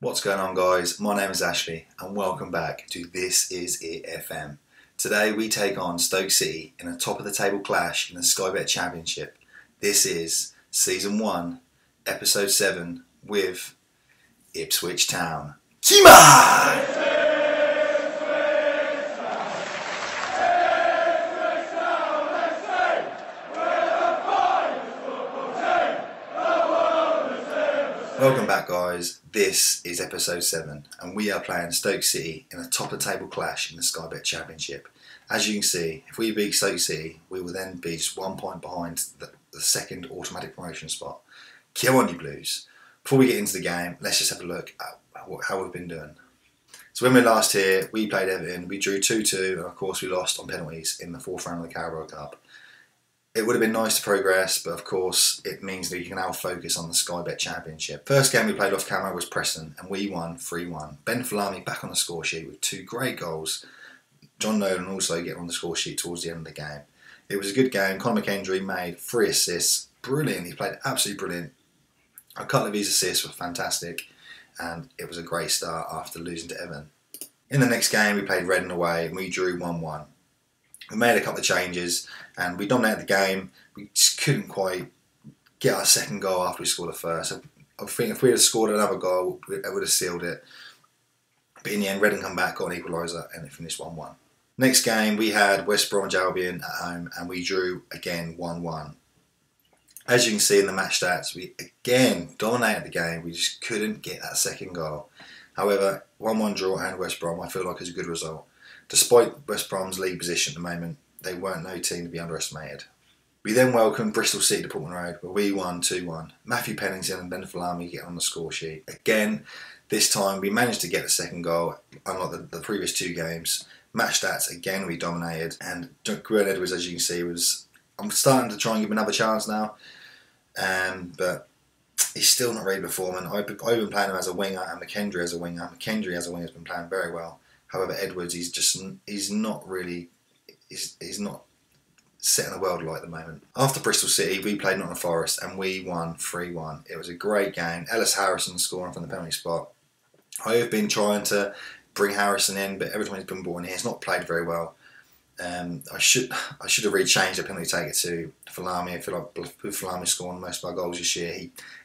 What's going on, guys? My name is Ashley and welcome back to This Is It FM. Today we take on Stoke City in a top of the table clash in the Sky Bet Championship. This is Season 1, Episode 7 with Ipswich Town. Imac! Welcome back, guys. This is episode 7 and we are playing Stoke City in a top of the table clash in the Sky Bet Championship. As you can see, if we beat Stoke City, we will then be just 1 point behind the second automatic promotion spot. Come on, you Blues. Before we get into the game, let's just have a look at how we've been doing. So when we were last here, we played Everton, we drew 2-2 and of course we lost on penalties in the 4th round of the Carabao Cup. It would have been nice to progress, but of course it means that you can now focus on the Sky Bet Championship. First game we played off camera was Preston, and we won 3-1. Ben Falami back on the score sheet with 2 great goals. John Nolan also getting on the score sheet towards the end of the game. It was a good game. Conor McKendry made 3 assists. Brilliant. He played absolutely brilliant. A couple of his assists were fantastic, and it was a great start after losing to Everton. In the next game we played Reading away, and we drew 1-1. We made a couple of changes and we dominated the game. We just couldn't quite get our second goal after we scored the first. I think if we had scored another goal, it would have sealed it. But in the end, Reading come back, got an equaliser and it finished 1-1. Next game, we had West Bromwich Albion at home and we drew again 1-1. As you can see in the match stats, we again dominated the game. We just couldn't get that second goal. However, 1-1 draw and West Brom, I feel like is a good result. Despite West Brom's league position at the moment, they weren't no team to be underestimated. We then welcomed Bristol City to Portman Road, where we won 2-1. Matthew Pennington and Ben Falami get on the score sheet. Again, this time we managed to get the second goal, unlike the previous 2 games. Match stats, again, we dominated. And Grant Edwards, as you can see, I'm starting to try and give him another chance now. But he's still not really performing. I've been playing him as a winger and McKendry as a winger. McKendry as a winger has been playing very well. However, Edwards, he's not setting the world alight at the moment. After Bristol City, we played Nottingham Forest and we won 3-1. It was a great game. Ellis Harrison scoring from the penalty spot. I have been trying to bring Harrison in, but every time he's been brought in, he has not played very well. I should have really changed the penalty taker to Falami. I feel like with Falami scoring most of our goals this year,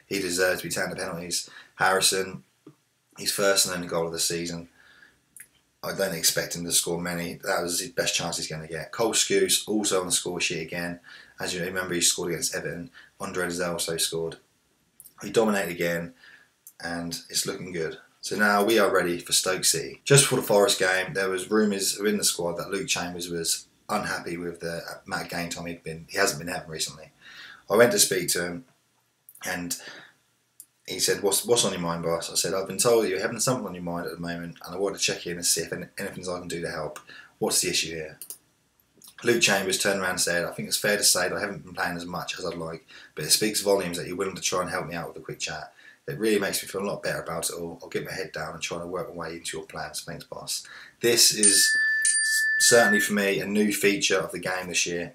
he deserves to be taking the penalties. Harrison, his first and only goal of the season. I don't expect him to score many. That was his best chance he's going to get. Cole Skuse also on the score sheet again. As you remember, he scored against Everton. Andre Dazelle also scored. He dominated again, and it's looking good. So now we are ready for Stoke City. Just before the Forest game, there was rumours within the squad that Luke Chambers was unhappy with the amount of game time he hasn't been having recently. I went to speak to him, and he said, what's on your mind, boss? I said, I've been told that you're having something on your mind at the moment and I want to check in and see if anything I can do to help. What's the issue here? Luke Chambers turned around and said, I think it's fair to say that I haven't been playing as much as I'd like, but it speaks volumes that you're willing to try and help me out with a quick chat. It really makes me feel a lot better about it all. I'll get my head down and try to work my way into your plans. Thanks, boss. This is certainly for me a new feature of the game this year.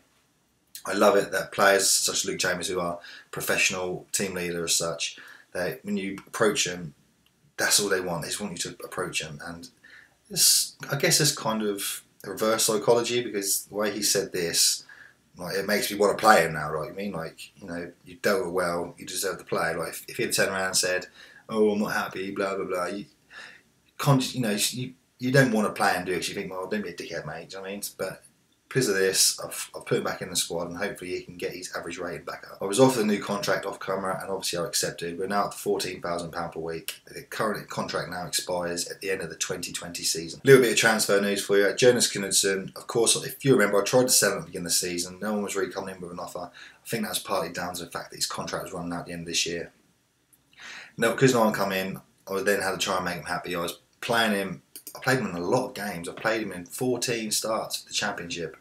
I love it that players such as Luke Chambers, who are professional team leaders as such, when you approach them, that's all they want. They just want you to approach them, and I guess it's kind of reverse psychology, because the way he said this, like, it makes me want to play him now. Right? I mean, like, you know, you dealt with well, you deserve to play. Like if he had turned around and said, "Oh, I'm not happy," blah blah blah, you don't want to play him, do you? Because you think, well, don't be a dickhead, mate. Do you know what I mean? But because of this, I've put him back in the squad and hopefully he can get his average rating back up. I was offered a new contract off camera and obviously I accepted. We're now at £14,000 per week. The current contract now expires at the end of the 2020 season. A little bit of transfer news for you. Jonas Knudsen, of course, if you remember, I tried to sell him at the beginning of the season. No one was really coming in with an offer. I think that was partly down to the fact that his contract was running out at the end of this year. Now, because no one come in, I then had to try and make him happy. I was playing him. I played him in a lot of games. I played him in 14 starts for the Championship.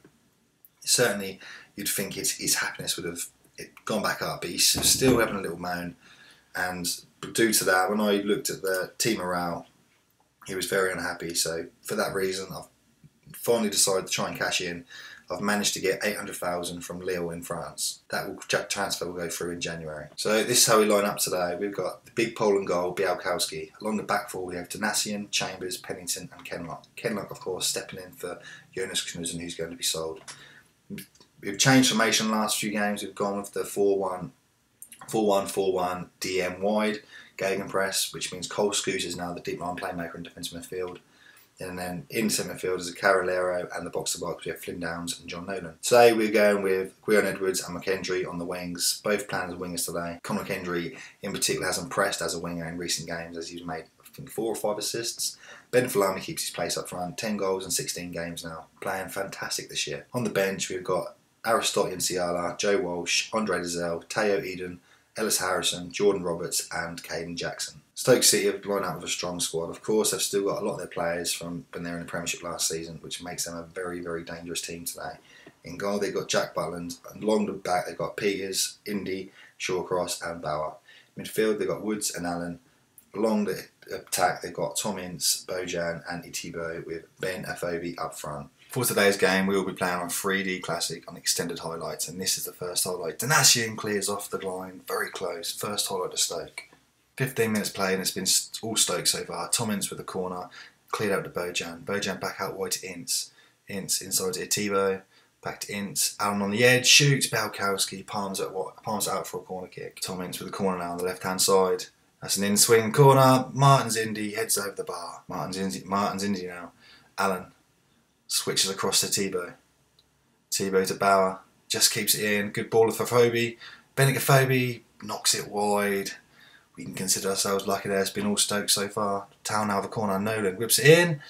Certainly, you'd think his happiness would have gone back up, but he's still having a little moan. And due to that, when I looked at the team morale, he was very unhappy. So for that reason, I've finally decided to try and cash in. I've managed to get 800,000 from Lille in France. Transfer will go through in January. So this is how we line up today. We've got the big Poland goal, Białkowski. Along the back four we have Donasian, Chambers, Pennington and Kenlock. Kenlock, of course, stepping in for Jonas Knudsen, who's going to be sold. We've changed formation last few games. We've gone with the 4-1, 4-1, DM wide, gegenpress, which means Cole Scouse is now the deep line playmaker in defensive midfield. And then in centre midfield is a Carolero, and the box-to-box we have Flynn Downs and John Nolan. Today we're going with Gwion Edwards and McKendry on the wings, both playing as wingers today. Conor McKendry in particular has impressed as a winger in recent games, as he's made, I think, 4 or 5 assists. Ben Falami keeps his place up front, 10 goals in 16 games now, playing fantastic this year. On the bench we've got Aristotle Ciala, Joe Walsh, Andre Dizelle, Teo Eden, Ellis Harrison, Jordan Roberts and Caden Jackson. Stoke City have lined up with a strong squad. Of course, they've still got a lot of their players from when they were in the Premiership last season, which makes them a very, very dangerous team today. In goal, they've got Jack Butland. And along the back, they've got Peters, Indy, Shawcross and Bauer. Midfield, they've got Woods and Allen. Along the attack, they've got Tom Ince, Bojan and Itibo with Ben Afobe up front. For today's game, we will be playing on 3D Classic on extended highlights, and this is the first highlight. Donasian clears off the line, very close. First highlight to Stoke. 15 minutes played and it's been all Stoke so far. Tom Ince with the corner, cleared out to Bojan. Bojan back out wide to Ince. Ince inside to Itibo, back to Ince. Allen on the edge, shoots, Białkowski, palms out for a corner kick. Tom Ince with the corner now on the left-hand side. That's an in-swing corner. Martin's Indy heads over the bar. Martin's Indy now. Allen switches across to Itibo. Itibo to Bauer, just keeps it in. Good ball for Afobe. Benik Afobe knocks it wide. We can consider ourselves lucky there. It's been all Stoke so far. Town now the corner. Nolan whips it in.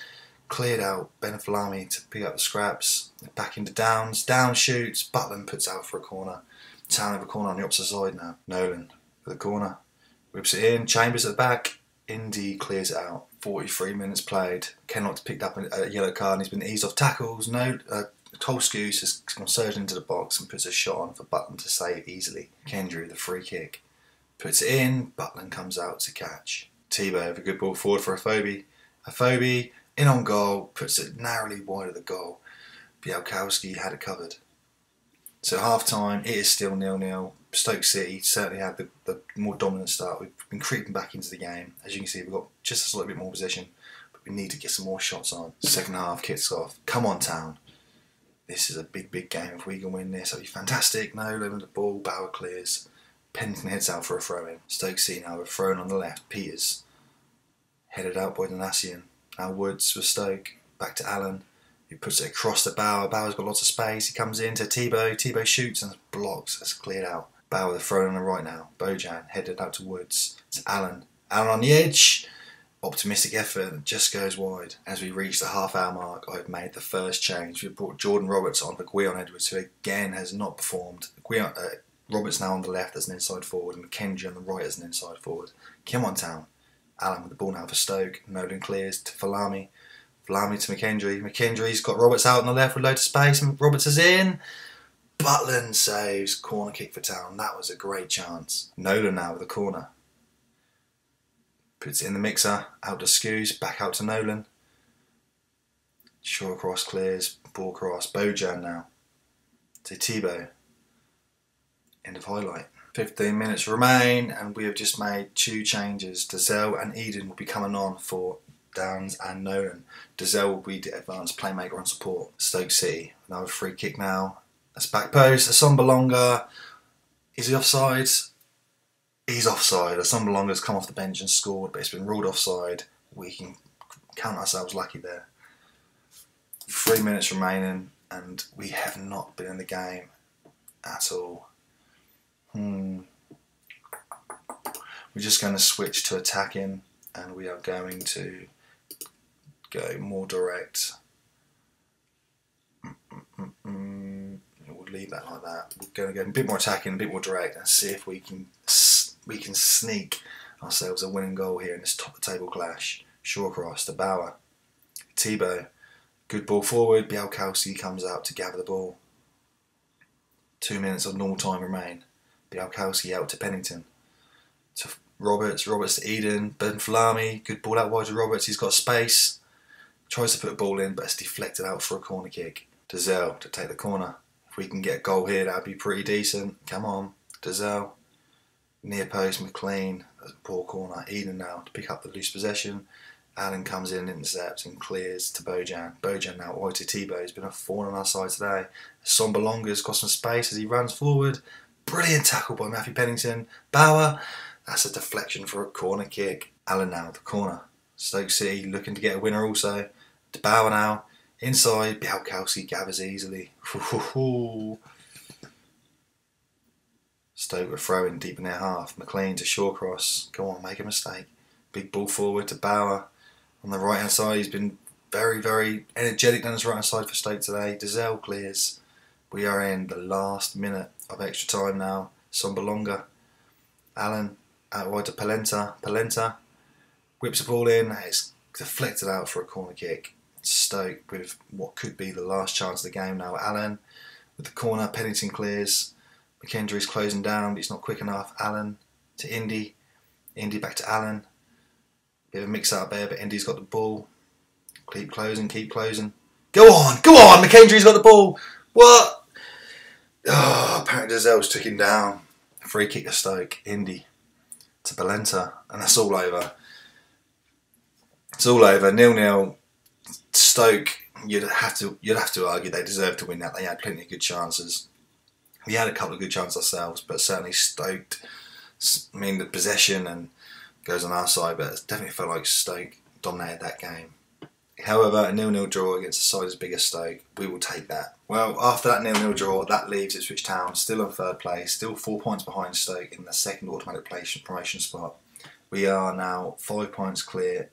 Cleared out. Benafalami to pick up the scraps. Back into Downs. Downs shoots. Butland puts out for a corner. Town have a corner on the opposite side now. Nolan for the corner. Whips it in. Chambers at the back. Indy clears it out. 43 minutes played. Kenlock's picked up a yellow card and he's been eased off tackles. Cole Scouse has gone surging into the box and puts a shot on for Butland to save easily. Kendry with a free kick. Puts it in, Butland comes out to catch. Itibo with a good ball forward for Afobe. Afobe in on goal, puts it narrowly wide of the goal. Białkowski had it covered. So half time, it is still 0-0. Stoke City certainly had the more dominant start. We've been creeping back into the game. As you can see, we've got just a little bit more possession, but we need to get some more shots on. Second half kicks off. Come on, Town. This is a big, big game. If we can win this, that'll be fantastic. Nolan with the ball, Bauer clears. Pennington heads out for a throw-in. Stoke City now with thrown on the left. Peters headed out by Donasian. Now Woods with Stoke. Back to Allen. He puts it across to Bauer. Bauer's got lots of space. He comes in to Itibo. Itibo shoots and blocks. That's cleared out. Bauer with the throw on the right now. Bojan headed out to Woods. It's Allen. Allen on the edge. Optimistic effort. Just goes wide. As we reach the half-hour mark, I've made the first change. We've brought Jordan Roberts on for Gwion Edwards, who again has not performed. Roberts now on the left as an inside forward and McKendry on the right as an inside forward. Come on, Town. Allen with the ball now for Stoke. Nolan clears to Falami. Falami to McKendry. McKendry's got Roberts out on the left with loads of space and Roberts is in. Butland saves. Corner kick for Town. That was a great chance. Nolan now with the corner. Puts it in the mixer. Out to Scouse. Back out to Nolan. Short cross clears. Ball cross. Bojan now. To Itibo. End of highlight. 15 minutes remain and we have just made 2 changes. Dizelle and Eden will be coming on for Downs and Nolan. Dizelle will be the advanced playmaker on support. Stoke City. Another free kick now. That's back post. Assombalonga. Is he offside? He's offside. Assombalonga's come off the bench and scored, but it's been ruled offside. We can count ourselves lucky there. 3 minutes remaining and we have not been in the game at all. We're just going to switch to attacking and we are going to go more direct. We'll leave that like that. We're going to go a bit more attacking, a bit more direct and see if we can sneak ourselves a winning goal here in this top of the table clash. Shawcross to Bauer. Itibo. Good ball forward. Białkowski comes out to gather the ball. 2 minutes of normal time remain. Białkowski out to Pennington. To Roberts to Eden. Benfalami. Good ball out wide to Roberts. He's got space. Tries to put a ball in, but it's deflected out for a corner kick. Dazelle to take the corner. If we can get a goal here, that would be pretty decent. Come on, Dazelle. Near post, McLean. That's a poor corner. Eden now to pick up the loose possession. Allen comes in, intercepts and clears to Bojan. Bojan now wide to Tebow. He's been a thorn on our side today. Sombalonga's got some space as he runs forward. Brilliant tackle by Matthew Pennington. Bauer. That's a deflection for a corner kick. Allen now the corner. Stoke City looking to get a winner also. To Bauer now. Inside. Białkowski gathers easily. Stoke were throwing deep in their half. McLean to Shawcross. Go on, make a mistake. Big ball forward to Bauer. On the right hand side, he's been very, very energetic down his right hand side for Stoke today. Dazelle clears. We are in the last minute of extra time now. Sombalonga. Allen out wide to Polenta. Polenta whips the ball in. It's deflected out for a corner kick. Stoke with what could be the last chance of the game now. Allen with the corner. Pennington clears. McKendry's closing down, but he's not quick enough. Allen to Indy. Indy back to Allen. Bit of a mix up there, but Indy's got the ball. Keep closing, keep closing. Go on, go on! McKendry's got the ball. What? Oh, apparently Dazelle's took him down. Free kick to Stoke. Indy to Polenta, and that's all over. It's all over. 0-0. Stoke. You'd have to argue they deserved to win that. They had plenty of good chances. We had a couple of good chances ourselves, but certainly Stoke. I mean, the possession and goes on our side, but it definitely felt like Stoke dominated that game. However, a 0-0 draw against a side as big as Stoke, we will take that. Well, after that 0-0 draw, that leaves Ipswich Town still in third place, still 4 points behind Stoke in the second automatic promotion spot. We are now 5 points clear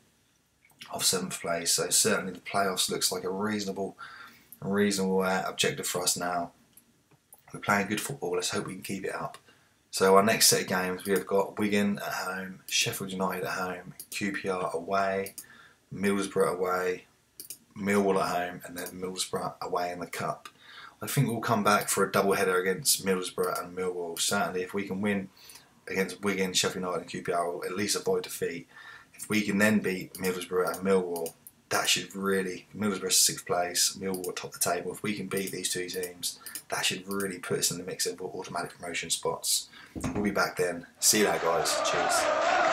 of 7th place, so certainly the playoffs looks like a reasonable objective for us now. We're playing good football, let's hope we can keep it up. So our next set of games, we have got Wigan at home, Sheffield United at home, QPR away, Middlesbrough away, Millwall at home, and then Middlesbrough away in the Cup. I think we'll come back for a double header against Middlesbrough and Millwall. Certainly if we can win against Wigan, Sheffield United and QPR, we'll at least avoid defeat. If we can then beat Middlesbrough and Millwall, that should really, Middlesbrough's 6th place, Millwall top the table. If we can beat these two teams, that should really put us in the mix of automatic promotion spots. We'll be back then. See you later, guys. Cheers.